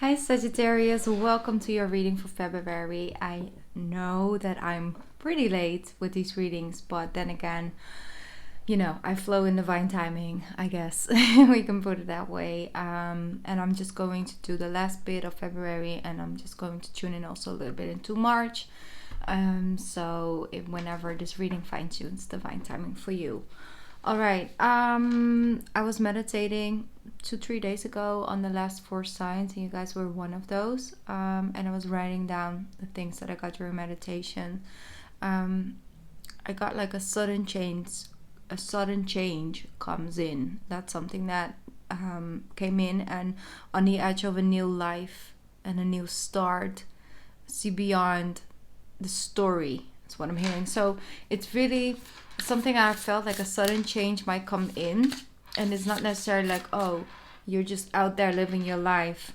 Hi Sagittarius, welcome to your reading for February. I know that I'm pretty late with these readings, but then again, you know, I flow in divine timing, I guess. We can put it that way. And I'm just going to do the last bit of February, and I'm just going to tune in also a little bit into March. Whenever this reading fine-tunes divine timing for you. All right. I was meditating 2-3 days ago on the last 4 signs, and you guys were one of those. And I was writing down the things that I got during meditation. I got like a sudden change comes in. That's something that came in, and on the edge of a new life and a new start. See beyond the story. That's what I'm hearing. So it's really something I felt like a sudden change might come in, and it's not necessarily like, oh, you're just out there living your life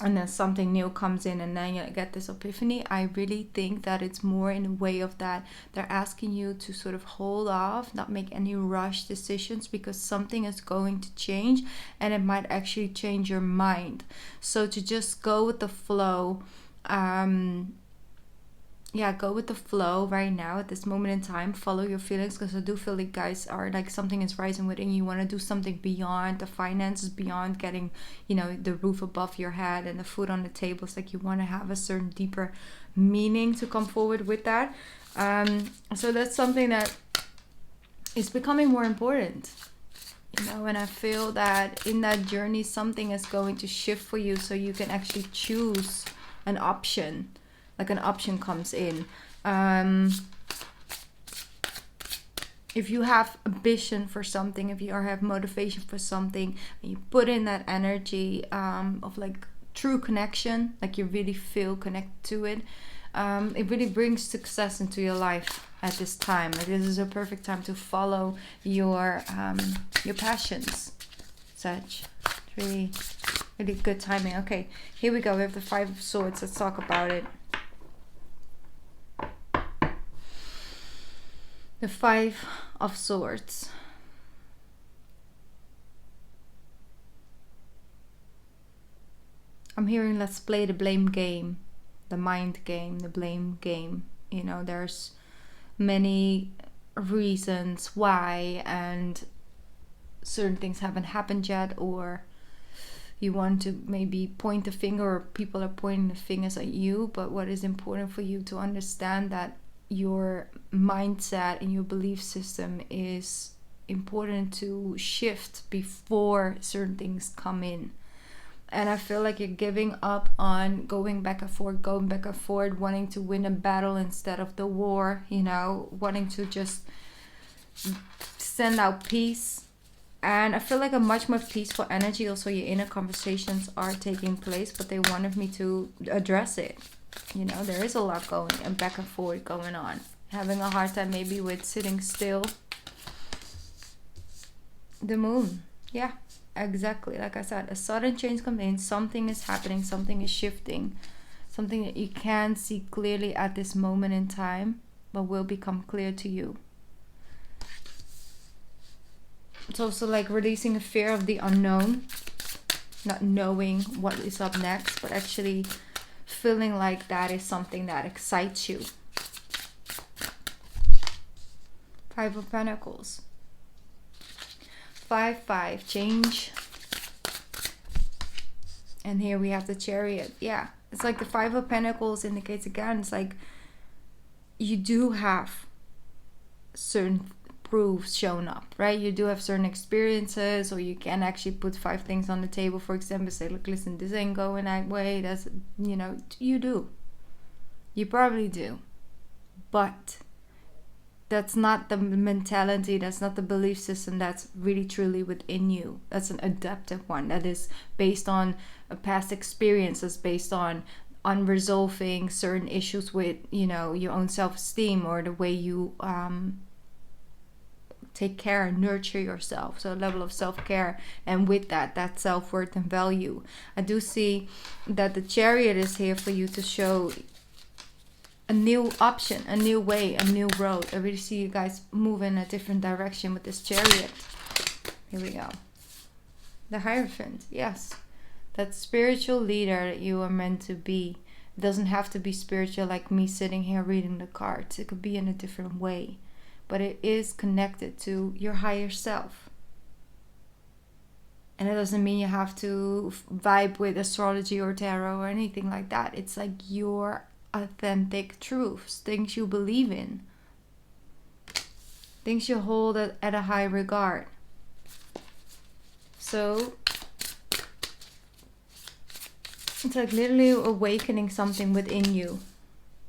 and then something new comes in and then you get this epiphany. I really think that it's more in a way of that they're asking you to sort of hold off, not make any rush decisions, because something is going to change and it might actually change your mind. So to just go with the flow, go with the flow right now at this moment in time. Follow your feelings, because I do feel like guys are like something is rising within you. You want to do something beyond the finances, beyond getting, you know, the roof above your head and the food on the table. It's like you want to have a certain deeper meaning to come forward with that. So that's something that is becoming more important. You know, and I feel that in that journey something is going to shift for you, so you can actually choose an option. Like an option comes in. If you have ambition for something, if you have motivation for something, and you put in that energy of like true connection, like you really feel connected to it, it really brings success into your life at this time. Like this is a perfect time to follow your passions, such. Really, really good timing. Okay, here we go. We have the 5 of Swords. Let's talk about it. The 5 of Swords. I'm hearing let's play the blame game, the mind game, the blame game. You know, there's many reasons why, and certain things haven't happened yet, or you want to maybe point the finger, or people are pointing the fingers at you. But what is important for you to understand that your mindset and your belief system is important to shift before certain things come in. And I feel like you're giving up on going back and forth, wanting to win a battle instead of the war, you know, wanting to just send out peace. And I feel like a much more peaceful energy. Also, your inner conversations are taking place, but they wanted me to address it. You know, there is a lot going and back and forth going on. Having a hard time maybe with sitting still. The moon. Yeah, exactly. Like I said, a sudden change comes in. Something is happening. Something is shifting. Something that you can't see clearly at this moment in time, but will become clear to you. It's also like releasing a fear of the unknown. Not knowing what is up next, but actually feeling like that is something that excites you. 5 of Pentacles. 5-5 change. And here we have the Chariot. Yeah, it's like the 5 of Pentacles indicates again, it's like you do have certain proofs shown up, right? You do have certain experiences, or you can actually put 5 things on the table, for example, say, look, listen, this ain't going that way. That's, you know, you do. You probably do. But that's not the mentality, that's not the belief system that's really truly within you. That's an adaptive one that is based on a past experiences, based on unresolving certain issues with, you know, your own self-esteem, or the way you take care and nurture yourself. So a level of self-care, and with that self-worth and value. I do see that the Chariot is here for you to show a new option, a new way, a new road. I really see you guys move in a different direction with this Chariot. Here we go. The Hierophant, yes. That spiritual leader that you are meant to be. It doesn't have to be spiritual like me sitting here reading the cards. It could be in a different way. But it is connected to your higher self. And it doesn't mean you have to vibe with astrology or tarot or anything like that. It's like your authentic truths, things you believe in, things you hold at a high regard. So it's like literally awakening something within you,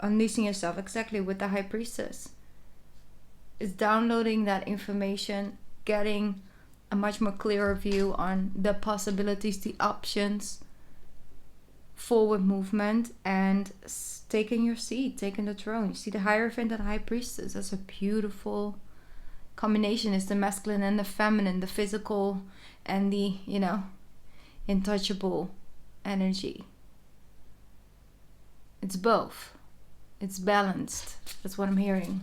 unleashing yourself, exactly with the High Priestess. It's downloading that information, getting a much more clearer view on the possibilities, the options, forward movement, and taking your seat, taking the throne. You see the Hierophant and High Priestess. That's a beautiful combination. It's the masculine and the feminine, the physical and the, untouchable energy. It's both. It's balanced. That's what I'm hearing.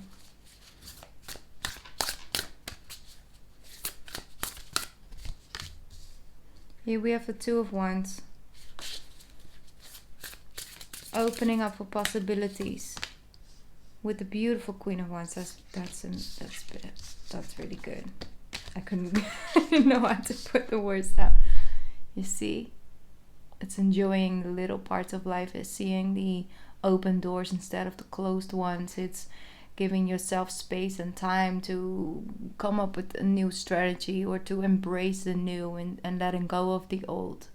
Here we have the Two of Wands. Opening up for possibilities. With the beautiful Queen of Wands. That's really good. I didn't know how to put the words out. You see? It's enjoying the little parts of life. It's seeing the open doors instead of the closed ones. It's giving yourself space and time to come up with a new strategy or to embrace the new and letting go of the old.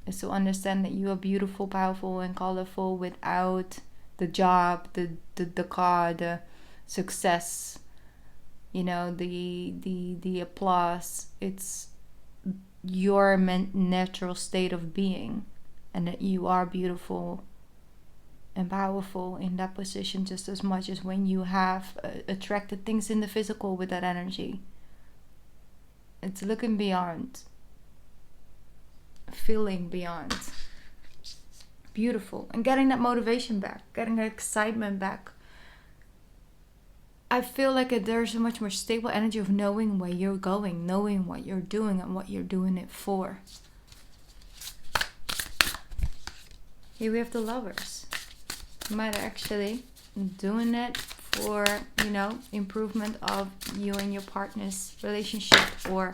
It's to understand that you are beautiful, powerful, and colorful without the job, the car, the success, the applause. It's your natural state of being, and that you are beautiful and powerful in that position just as much as when you have attracted things in the physical with that energy. It's looking beyond, feeling beyond. Beautiful. And getting that motivation back, getting that excitement back. I feel like there's a much more stable energy of knowing where you're going, knowing what you're doing and what you're doing it for. Here we have the Lovers. You might actually doing it for, improvement of you and your partner's relationship or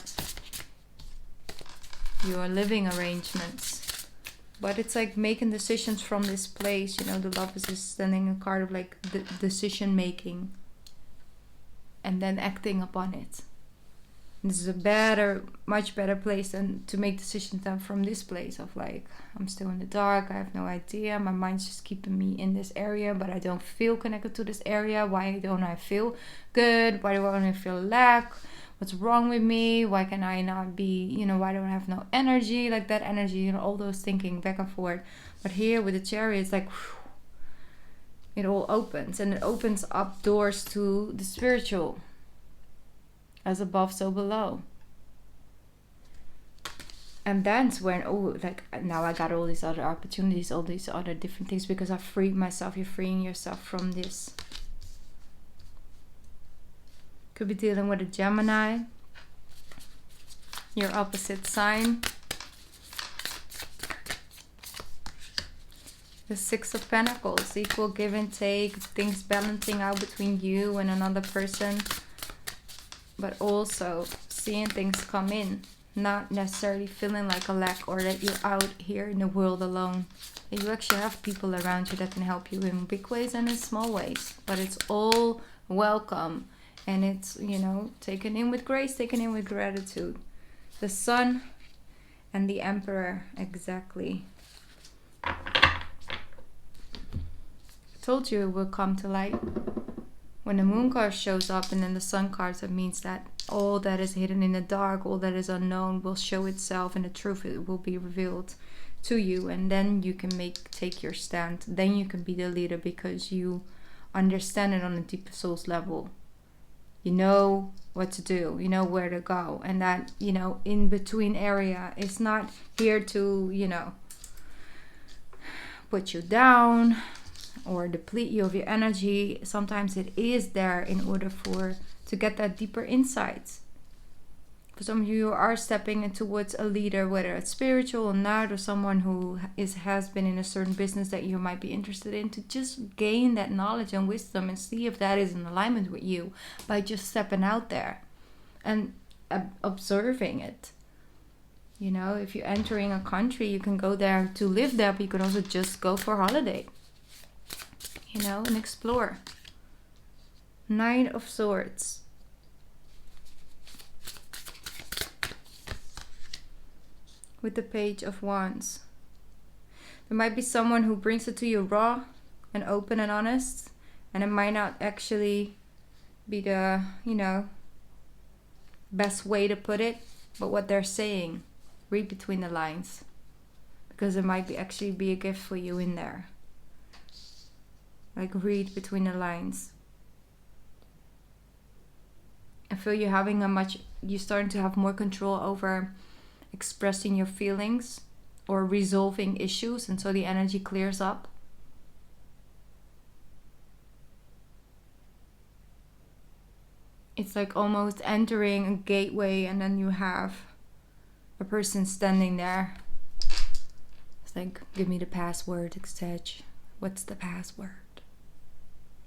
your living arrangements. But it's like making decisions from this place. The Lovers is standing a card of like the decision making. And then acting upon it. This is a much better place than to make decisions than from this place of like, I'm still in the dark, I have no idea, my mind's just keeping me in this area, but I don't feel connected to this area. Why don't I feel good? Why do I only feel lack? What's wrong with me? Why can I not be, why don't I have no energy? Like that energy, all those thinking back and forth. But here with the Chariot, it's like, whew, it all opens, and it opens up doors to the spiritual. As above, so below. And that's when, now I got all these other opportunities, all these other different things, because I freed myself. You're freeing yourself from this. Could be dealing with a Gemini, your opposite sign. The Six of Pentacles, equal give and take, things balancing out between you and another person. But also seeing things come in, not necessarily feeling like a lack or that you're out here in the world alone. That you actually have people around you that can help you in big ways and in small ways. But it's all welcome. And it's, taken in with grace, taken in with gratitude. The Sun and the Emperor, exactly. I told you it will come to light. When the Moon card shows up and then the Sun cards, it means that all that is hidden in the dark, all that is unknown will show itself, and the truth will be revealed to you. And then you can take your stand. Then you can be the leader because you understand it on a deep soul's level. You know what to do. You know where to go. And that, in between area is not here to, put you down or deplete you of your energy. Sometimes it is there in order to get that deeper insights. For some of you, you are stepping in towards a leader, whether it's spiritual or not, or someone who has been in a certain business that you might be interested in, to just gain that knowledge and wisdom and see if that is in alignment with you by just stepping out there and observing it. You know, if you're entering a country, you can go there to live there, but you can also just go for a holiday, you know, and explore. Nine of Swords. With the Page of Wands. There might be someone who brings it to you raw and open and honest, and it might not actually be the, you know, best way to put it, but what they're saying, read between the lines, because there might be actually be a gift for you in there. Like, read between the lines. I feel you're starting to have more control over expressing your feelings or resolving issues, and so the energy clears up. It's like almost entering a gateway, and then you have a person standing there. It's like, give me the password, Sag. What's the password?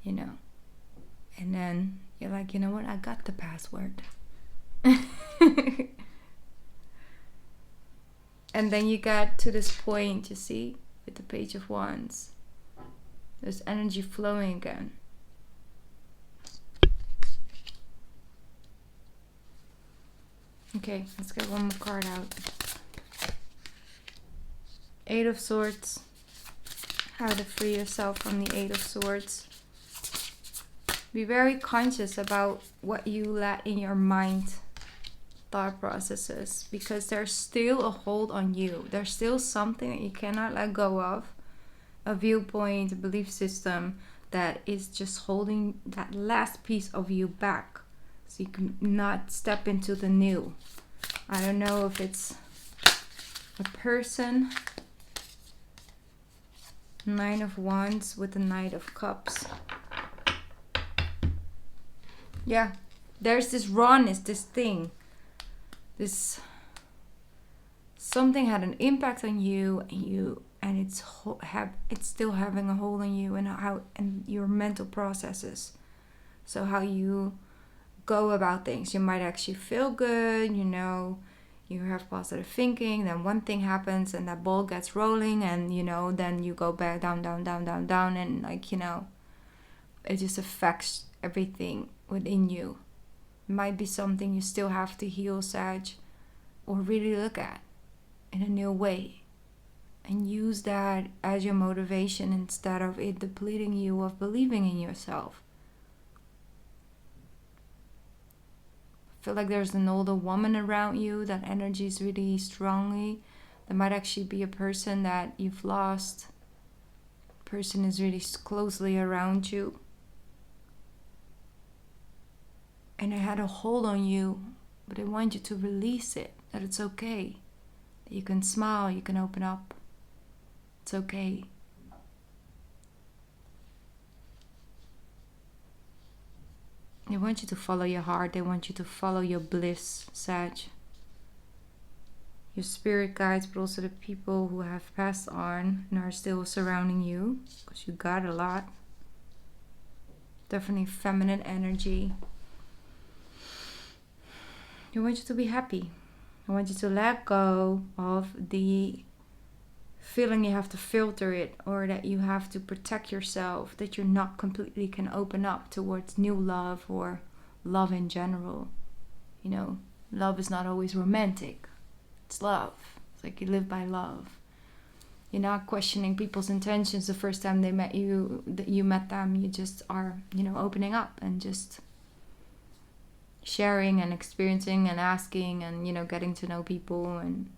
You know. And then you're like, you know what? I got the password. And then you got to this point, you see, with the Page of Wands. There's energy flowing again. Okay, let's get one more card out. Eight of Swords. How to free yourself from the Eight of Swords. Be very conscious about what you let in your mind. Thought processes, because there's still a hold on you. There's still something that you cannot let go of, a viewpoint, a belief system that is just holding that last piece of you back, so you can not step into the new. I don't know if it's a person. Nine of Wands with the Knight of Cups. Yeah, there's this rawness, this thing. This something had an impact on you, and it's still having a hold on you, and your mental processes. So how you go about things. You might actually feel good, you know, you have positive thinking, then one thing happens and that ball gets rolling, and you know, then you go back down, and like, you know, it just affects everything within you. Might be something you still have to heal, Sag, or really look at in a new way, and use that as your motivation instead of it depleting you of believing in yourself. I feel like there's an older woman around you. That energy is really strongly. There might actually be a person that you've lost. The person is really closely around you, and it had a hold on you, but I want you to release it, that it's okay, that you can smile, you can open up, it's okay. They want you to follow your heart, they want you to follow your bliss, Sag. Your spirit guides, but also the people who have passed on and are still surrounding you, because you got a lot. Definitely feminine energy. I want you to be happy. I want you to let go of the feeling you have to filter it, or that you have to protect yourself, that you're not completely can open up towards new love or love in general. You know, love is not always romantic. It's love. It's like you live by love. You're not questioning people's intentions the first time they met you, that you met them. You just are, you know, opening up and just sharing and experiencing and asking and, you know, getting to know people and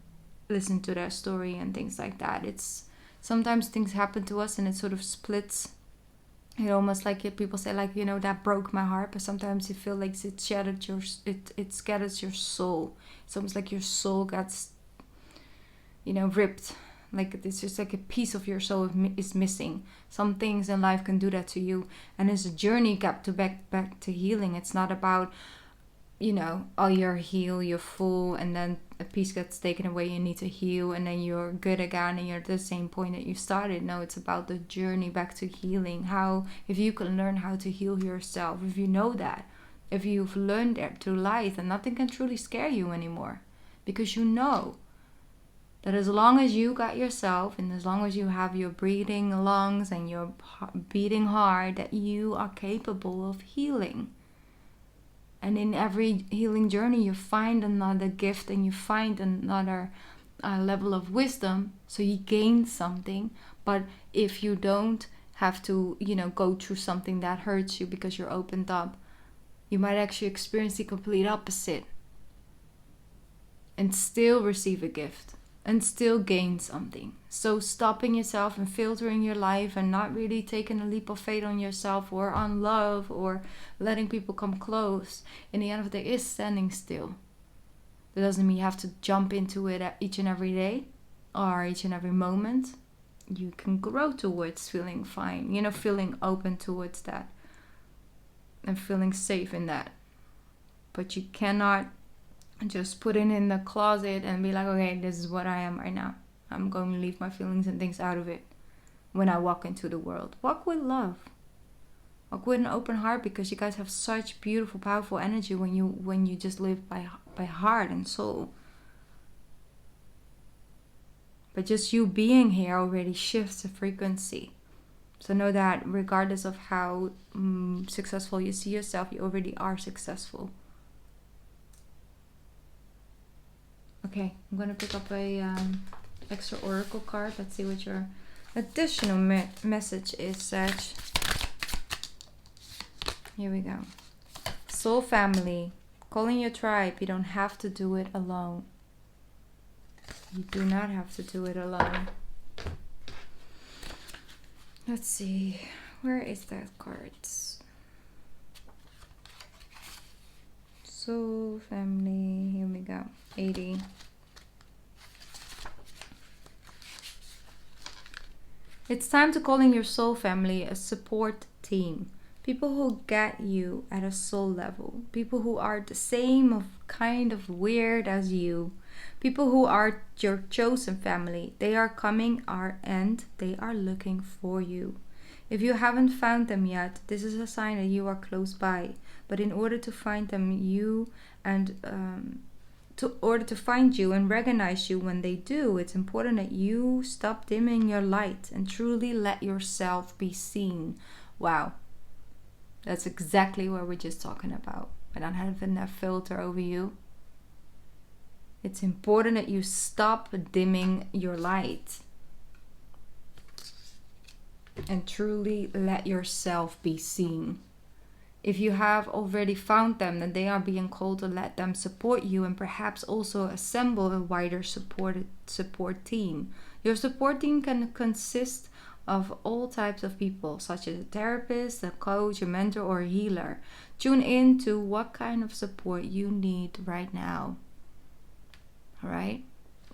listen to their story and things like that. It's sometimes things happen to us and it sort of splits. It almost like people say, like, you know, that broke my heart, but sometimes you feel like it scatters your soul. It's almost like your soul gets, you know, ripped. Like it's just like a piece of your soul is missing. Some things in life can do that to you, and it's a journey back to healing. It's not about you know, oh, you're healed, you're full, and then a piece gets taken away, you need to heal, and then you're good again, and you're at the same point that you started. No, it's about the journey back to healing. How, if you can learn how to heal yourself, if you know that, if you've learned that through life, then nothing can truly scare you anymore. Because you know that as long as you got yourself, and as long as you have your breathing lungs and your beating heart, that you are capable of healing. And in every healing journey, you find another gift, and you find another level of wisdom. So you gain something. But if you don't have to, you know, go through something that hurts you because you're opened up, you might actually experience the complete opposite. And still receive a gift. And still gain something. So stopping yourself and filtering your life and not really taking a leap of faith on yourself or on love or letting people come close, in the end of the day, is standing still. That doesn't mean you have to jump into it each and every day or each and every moment. You can grow towards feeling fine, you know, feeling open towards that and feeling safe in that. But you cannot just put it in the closet and be like, okay, this is what I am right now. I'm going to leave my feelings and things out of it when I walk into the world. Walk with love. Walk with an open heart, because you guys have such beautiful, powerful energy when you just live by heart and soul. But just you being here already shifts the frequency. So know that regardless of how successful you see yourself, you already are successful. Okay, I'm going to pick up a extra oracle card. Let's see what your additional message is, Sag. Here we go. Soul family, calling your tribe. You don't have to do it alone. You do not have to do it alone. Let's see. Where is that card? Soul family. Here we go. 80. It's time to call in your soul family a support team. People who get you at a soul level. People who are the same of kind of weird as you. People who are your chosen family. They are coming and they are looking for you. If you haven't found them yet, this is a sign that you are close by. But in order to find them, order to find you and recognize you when they do, it's important that you stop dimming your light and truly let yourself be seen. Wow. That's exactly what we're just talking about. I don't have enough filter over you. It's important that you stop dimming your light and truly let yourself be seen. If you have already found them, then they are being called to let them support you and perhaps also assemble a wider support team. Your support team can consist of all types of people, such as a therapist, a coach, a mentor, or a healer. Tune in to what kind of support you need right now. All right?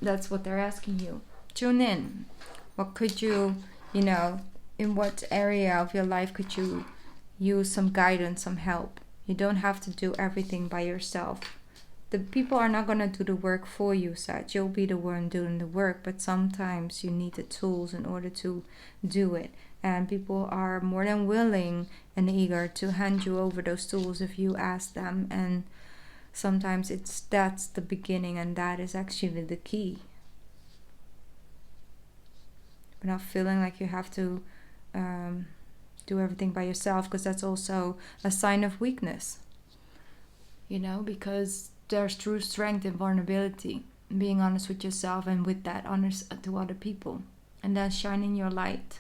That's what they're asking you. Tune in. What could you, in what area of your life could you use some guidance, some help? You don't have to do everything by yourself. The people are not going to do the work for you, Sag. You'll be the one doing the work, but sometimes you need the tools in order to do it. And people are more than willing and eager to hand you over those tools if you ask them. And sometimes that's the beginning, and that is actually the key. But not feeling like you have to do everything by yourself, because that's also a sign of weakness. Because there's true strength in vulnerability, being honest with yourself, and with that honest to other people, and then shining your light.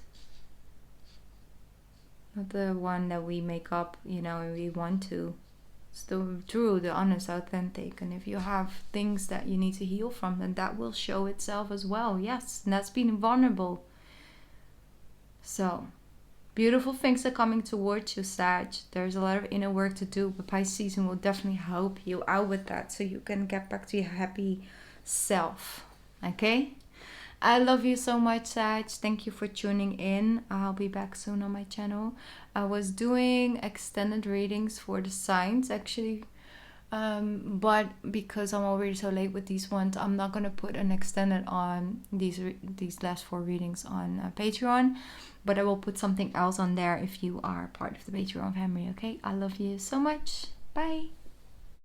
Not the one that we make up, and we want to. It's the true, the honest, authentic. And if you have things that you need to heal from, then that will show itself as well. Yes, and that's being vulnerable. So, beautiful things are coming towards you, Sag. There's a lot of inner work to do, but Pisces will definitely help you out with that, so you can get back to your happy self. Okay? I love you so much, Sag. Thank you for tuning in. I'll be back soon on my channel. I was doing extended readings for the signs, actually, But because I'm already so late with these ones, I'm not gonna put an extended on these last 4 readings on Patreon, but I will put something else on there if you are part of the Patreon family. Okay, I love you so much. Bye.